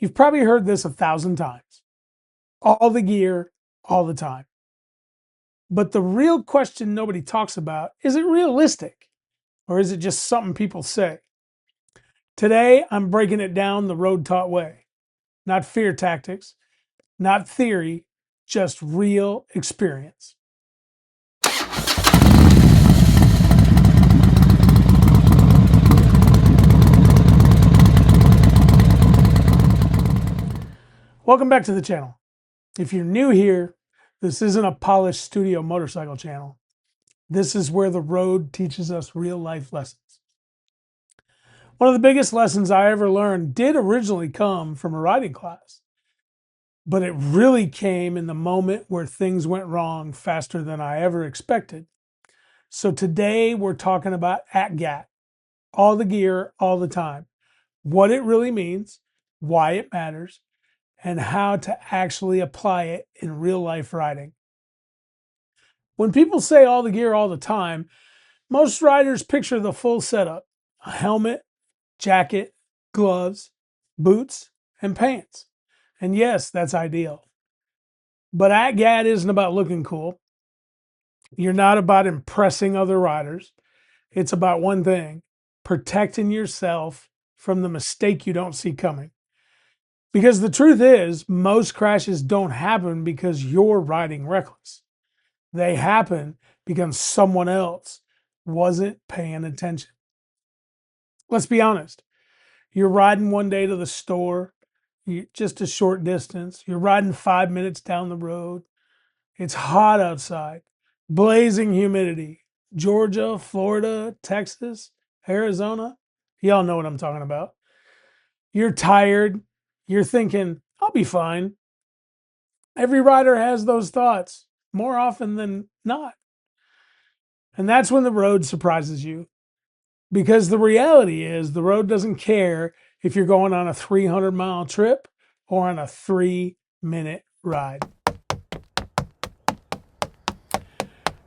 You've probably heard this 1,000 times. All the gear, all the time. But the real question nobody talks about, is it realistic? Or is it just something people say? Today, I'm breaking it down the road taught way. Not fear tactics, not theory, just real experience. Welcome back to the channel. If you're new here, this isn't a polished studio motorcycle channel. This is where the road teaches us real life lessons. One of the biggest lessons I ever learned did originally come from a riding class, but it really came in the moment where things went wrong faster than I ever expected. So today we're talking about ATGATT, all the gear, all the time, what it really means, why it matters, and how to actually apply it in real life riding. When people say all the gear all the time, most riders picture the full setup: a helmet, jacket, gloves, boots, and pants. And yes, that's ideal. But ATGATT isn't about looking cool. You're not about impressing other riders. It's about one thing: protecting yourself from the mistake you don't see coming. Because the truth is, most crashes don't happen because you're riding reckless. They happen because someone else wasn't paying attention. Let's be honest. You're riding one day to the store, just a short distance. You're riding 5 minutes down the road. It's hot outside, blazing humidity. Georgia, Florida, Texas, Arizona. Y'all know what I'm talking about. You're tired. You're thinking, I'll be fine. Every rider has those thoughts more often than not. And that's when the road surprises you. Because the reality is, the road doesn't care if you're going on a 300-mile trip or on a 3-minute ride.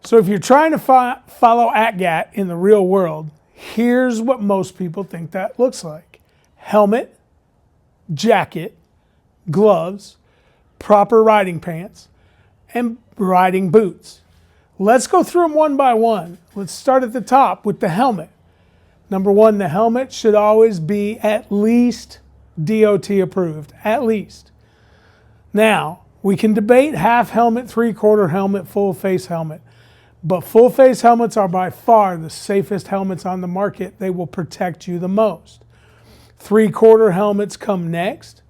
So if you're trying to follow ATGATT in the real world, here's what most people think that looks like: helmet, jacket, gloves, proper riding pants, and riding boots. Let's go through them one by one. Let's start at the top with the helmet. Number one, the helmet should always be at least DOT approved, at least. Now, we can debate half helmet, three-quarter helmet, full face helmet, but full face helmets are by far the safest helmets on the market. They will protect you the most. Three-quarter helmets come next,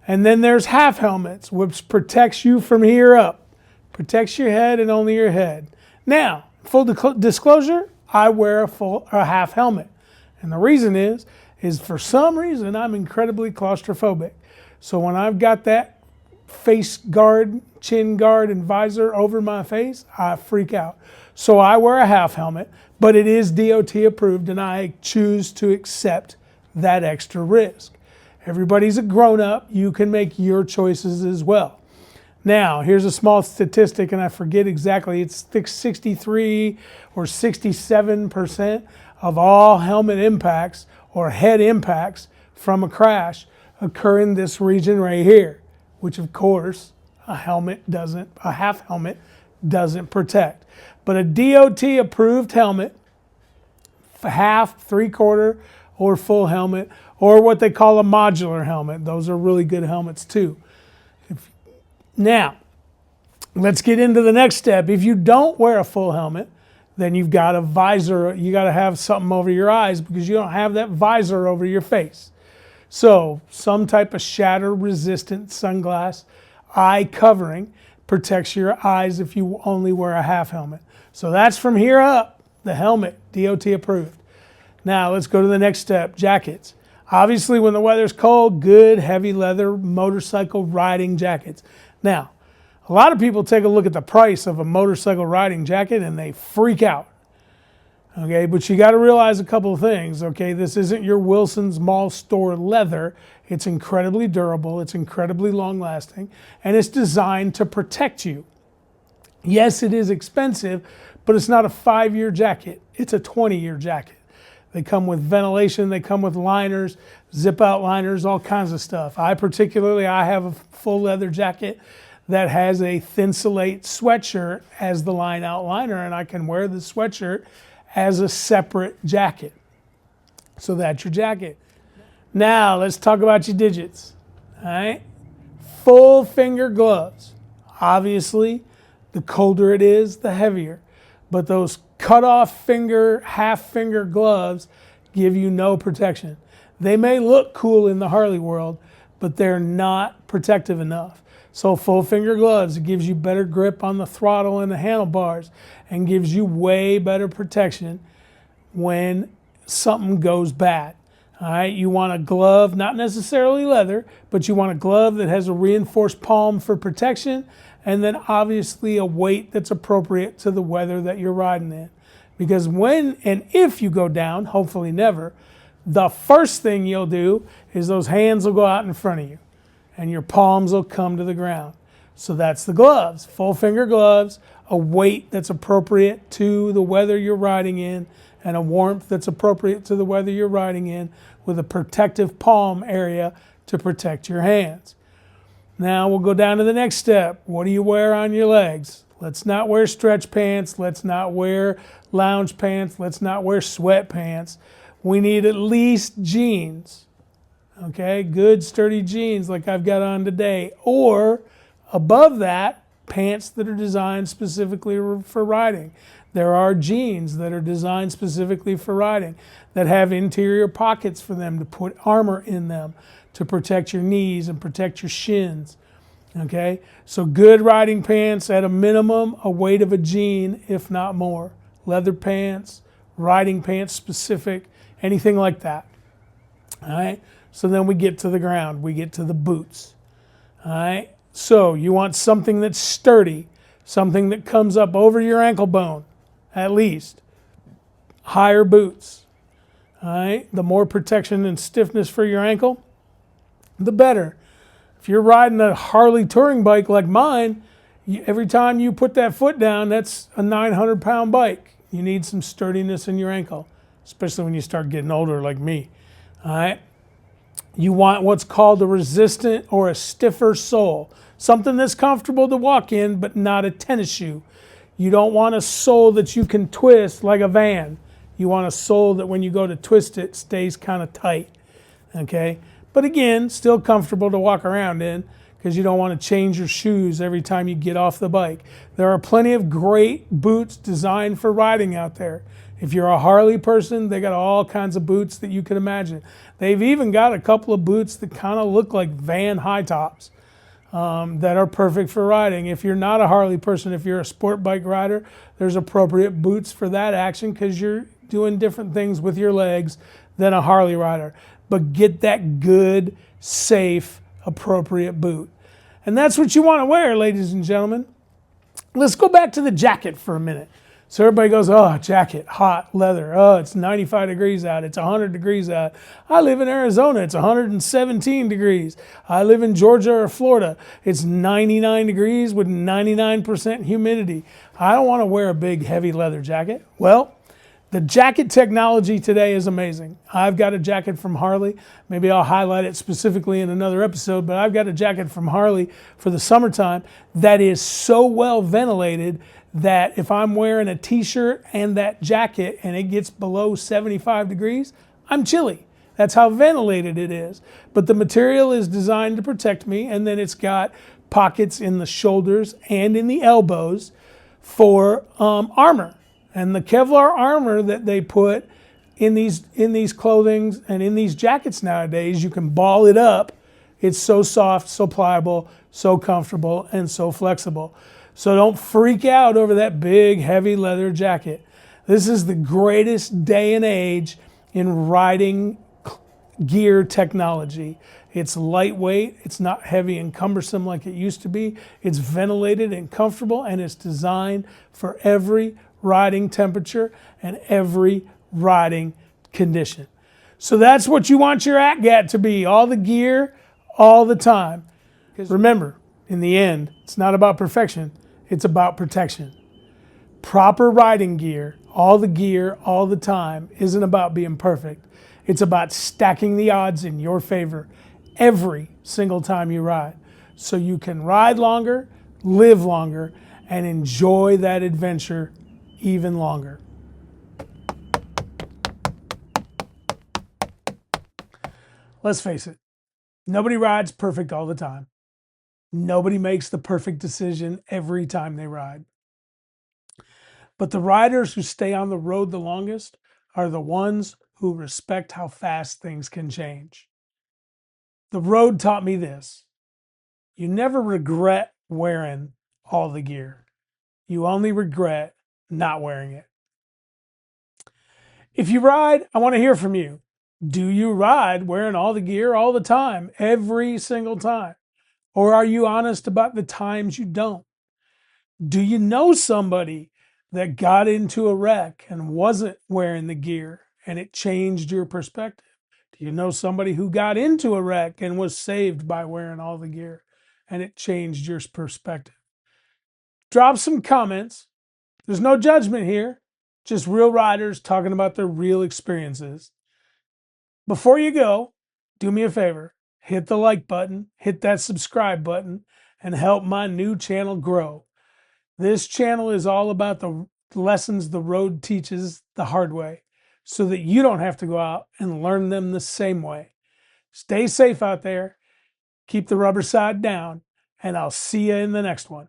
and then there's half helmets, which protects you from here up, protects your head and only your head. Now, full disclosure, I wear a half helmet. And the reason is for some reason I'm incredibly claustrophobic. So when I've got that face guard, chin guard, and visor over my face, I freak out. So I wear a half helmet, but it is DOT approved, and I choose to accept that extra risk. Everybody's a grown-up. You can make your choices as well. Now, here's a small statistic, and I forget exactly. It's 63 or 67% of all helmet impacts or head impacts from a crash occur in this region right here, which of course a half helmet doesn't protect. But a DOT approved helmet, half, three-quarter, or full helmet, or what they call a modular helmet. Those are really good helmets too. Now, let's get into the next step. If you don't wear a full helmet, then you've got a visor. You got to have something over your eyes because you don't have that visor over your face. So some type of shatter-resistant sunglass, eye covering, protects your eyes if you only wear a half helmet. So that's from here up, the helmet, DOT approved. Now let's go to the next step, jackets. Obviously, when the weather's cold, good heavy leather motorcycle riding jackets. Now, a lot of people take a look at the price of a motorcycle riding jacket and they freak out. Okay, but you got to realize a couple of things. Okay, this isn't your Wilson's Mall store leather. It's incredibly durable, it's incredibly long lasting, and it's designed to protect you. Yes, it is expensive, but it's not a 5-year jacket. It's a 20-year jacket. They come with ventilation, they come with liners, zip out liners, all kinds of stuff. I have a full leather jacket that has a Thinsulate sweatshirt as the line out liner, and I can wear the sweatshirt as a separate jacket. So that's your jacket. Now let's talk about your digits. All right, full finger gloves. Obviously, the colder it is, the heavier. But those cut off finger, half finger gloves give you no protection. They may look cool in the Harley world, but they're not protective enough. So full finger gloves, it gives you better grip on the throttle and the handlebars and gives you way better protection when something goes bad. All right, you want a glove, not necessarily leather, but you want a glove that has a reinforced palm for protection, and then obviously a weight that's appropriate to the weather that you're riding in. Because when and if you go down, hopefully never, the first thing you'll do is those hands will go out in front of you and your palms will come to the ground. So that's the gloves, full finger gloves, a weight that's appropriate to the weather you're riding in, and a warmth that's appropriate to the weather you're riding in, with a protective palm area to protect your hands. Now we'll go down to the next step. What do you wear on your legs? Let's not wear stretch pants. Let's not wear lounge pants. Let's not wear sweatpants. We need at least jeans. Okay, good sturdy jeans like I've got on today. Or above that, pants that are designed specifically for riding. There are jeans that are designed specifically for riding that have interior pockets for them to put armor in them to protect your knees and protect your shins. Okay, so good riding pants, at a minimum, a weight of a jean, if not more. Leather pants, riding pants specific, anything like that. All right, so then we get to the ground, we get to the boots. All right, so you want something that's sturdy, something that comes up over your ankle bone, at least. Higher boots. All right, the more protection and stiffness for your ankle, the better. If you're riding a Harley touring bike like mine, every time you put that foot down, that's a 900-pound bike. You need some sturdiness in your ankle, especially when you start getting older like me. All right. You want what's called a resistant or a stiffer sole, something that's comfortable to walk in, but not a tennis shoe. You don't want a sole that you can twist like a Van. You want a sole that when you go to twist it, stays kind of tight. Okay. But again, still comfortable to walk around in, because you don't want to change your shoes every time you get off the bike. There are plenty of great boots designed for riding out there. If you're a Harley person, they got all kinds of boots that you can imagine. They've even got a couple of boots that kind of look like Van high tops that are perfect for riding. If you're not a Harley person, if you're a sport bike rider, there's appropriate boots for that action, because you're doing different things with your legs than a Harley rider. But get that good, safe, appropriate boot. And that's what you want to wear, ladies and gentlemen. Let's go back to the jacket for a minute. So everybody goes, oh, jacket, hot, leather. Oh, it's 95 degrees out. It's 100 degrees out. I live in Arizona. It's 117 degrees. I live in Georgia or Florida. It's 99 degrees with 99% humidity. I don't want to wear a big, heavy leather jacket. Well, the jacket technology today is amazing. I've got a jacket from Harley. Maybe I'll highlight it specifically in another episode, but I've got a jacket from Harley for the summertime that is so well ventilated that if I'm wearing a t-shirt and that jacket and it gets below 75 degrees, I'm chilly. That's how ventilated it is. But the material is designed to protect me, and then it's got pockets in the shoulders and in the elbows for armor. And the Kevlar armor that they put in these clothings and in these jackets nowadays, you can ball it up. It's so soft, so pliable, so comfortable, and so flexible. So don't freak out over that big, heavy leather jacket. This is the greatest day and age in riding gear technology. It's lightweight, it's not heavy and cumbersome like it used to be. It's ventilated and comfortable, and it's designed for every riding temperature and every riding condition. So that's what you want your ATGATT to be, all the gear, all the time. Remember, in the end, it's not about perfection, it's about protection. Proper riding gear all the gear, all the time, isn't about being perfect. It's about stacking the odds in your favor every single time you ride. So you can ride longer, live longer, and enjoy that adventure even longer. Let's face it, nobody rides perfect all the time. Nobody makes the perfect decision every time they ride. But the riders who stay on the road the longest are the ones who respect how fast things can change. The road taught me this: you never regret wearing all the gear. You only regret not wearing it. If you ride, I want to hear from you. Do you ride wearing all the gear all the time, every single time? Or are you honest about the times you don't? Do you know somebody that got into a wreck and wasn't wearing the gear and it changed your perspective? Do you know somebody who got into a wreck and was saved by wearing all the gear and it changed your perspective? Drop some comments. There's no judgment here, just real riders talking about their real experiences. Before you go, do me a favor, hit the like button, hit that subscribe button, and help my new channel grow. This channel is all about the lessons the road teaches the hard way, so that you don't have to go out and learn them the same way. Stay safe out there, keep the rubber side down, and I'll see you in the next one.